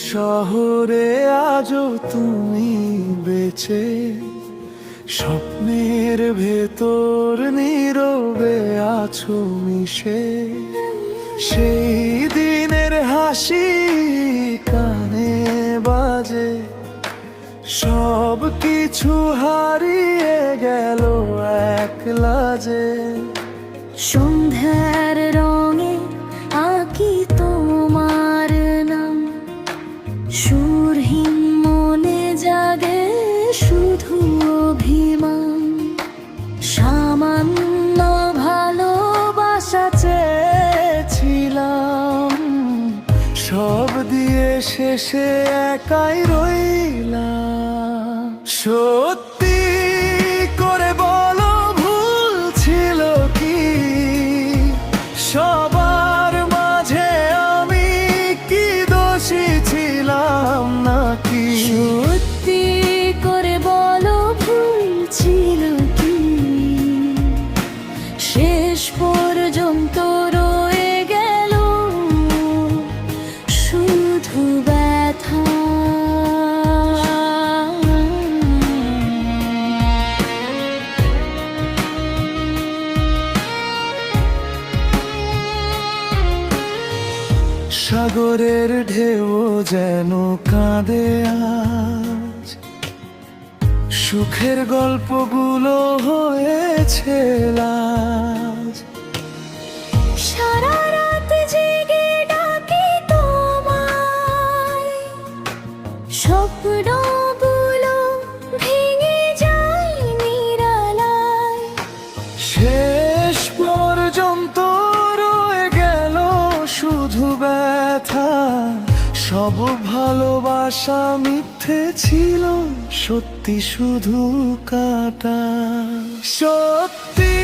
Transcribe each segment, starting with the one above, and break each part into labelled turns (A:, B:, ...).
A: শহরে আজও তুমি বেঁচে, স্বপ্নের ভেতর নীরবে আছো মিশে। সেই দিনের হাসি কানে বাজে, সব কিছু হারিয়ে গেল একলা যে।
B: সন্ধ্যার রঙে আঁকি তোমার নাম, সুরহীন মনে জাগে শুধু অভিমান। সামান্য ভালোবাসা
A: চেয়েছিলাম, সব দিয়ে শেষে একাই রইলাম। সত্যি করে বলো, ভুল ছিল কি সবার মাঝে? আমি কি দোষী ছিলাম নাকি?
B: সত্যি করে বলো, ভুল ছিল কি? শেষ পর্যন্ত রয়ে গেল শুধু ব্যথা।
A: সাগরের ঢেউ যেন কাঁদে আজ, সুখের গল্পগুলো হয়েছে লাজ।
B: সারা রাত জেগে ডাকি তোমায়, স্বপ্নগুলো ভেঙে যায় নিরালায়।
A: শেষ পর্যন্ত রয়ে গেল শুধু ব্যথা। সব ভালোবাসা মিথ্যে ছিল, সত্যি শুধু কাটা। সত্যি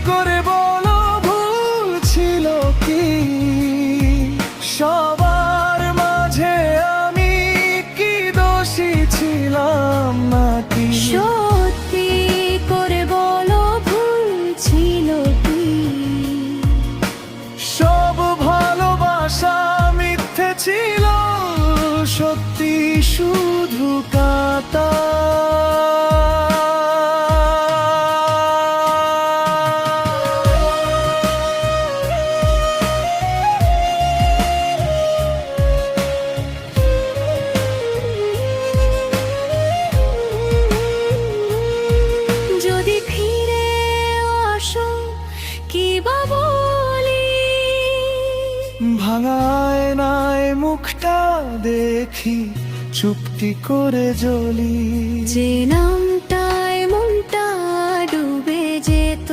A: করে বলো, ভুল ছিল কি সবার মাঝে? আমি কি দোষী ছিলাম নাকি?
B: সত্যি করে বলো, ভুল ছিল কি?
A: সব ভালোবাসা মিথ্যে ছিল, সত্যি শুধু কাটা।
B: যদি ফিরে আসো কি বা বলি,
A: ভাঙায় নাই মুখটা দেখি চুপটি করে জ্বলি।
B: যে নামটায় মনটা ডুবে যেত,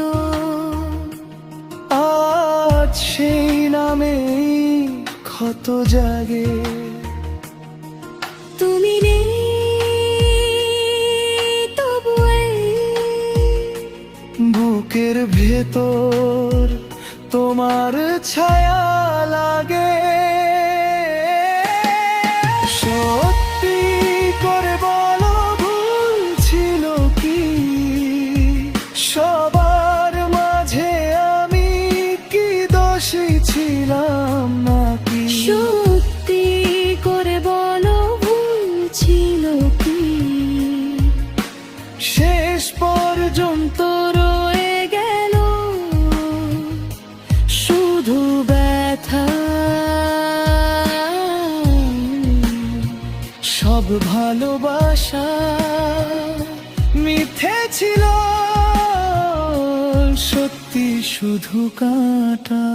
A: আজ সেই নামেই ক্ষত জাগে।
B: তুমি নেই তবু এই
A: বুকের ভেতর তোমার ছায়া লাগে। সত্যি করে বলো, ভুল ছিল কি সবার মাঝে? আমি কি দোষী ছিলাম নাকি?
B: সত্যি করে বলো, ভুল ছিল কি?
A: শেষ পর্যন্ত রয়ে গেল শুধু ব্যথা। সব ভালোবাসা মিথ্যে ছিল, সত্যি শুধু কাটা।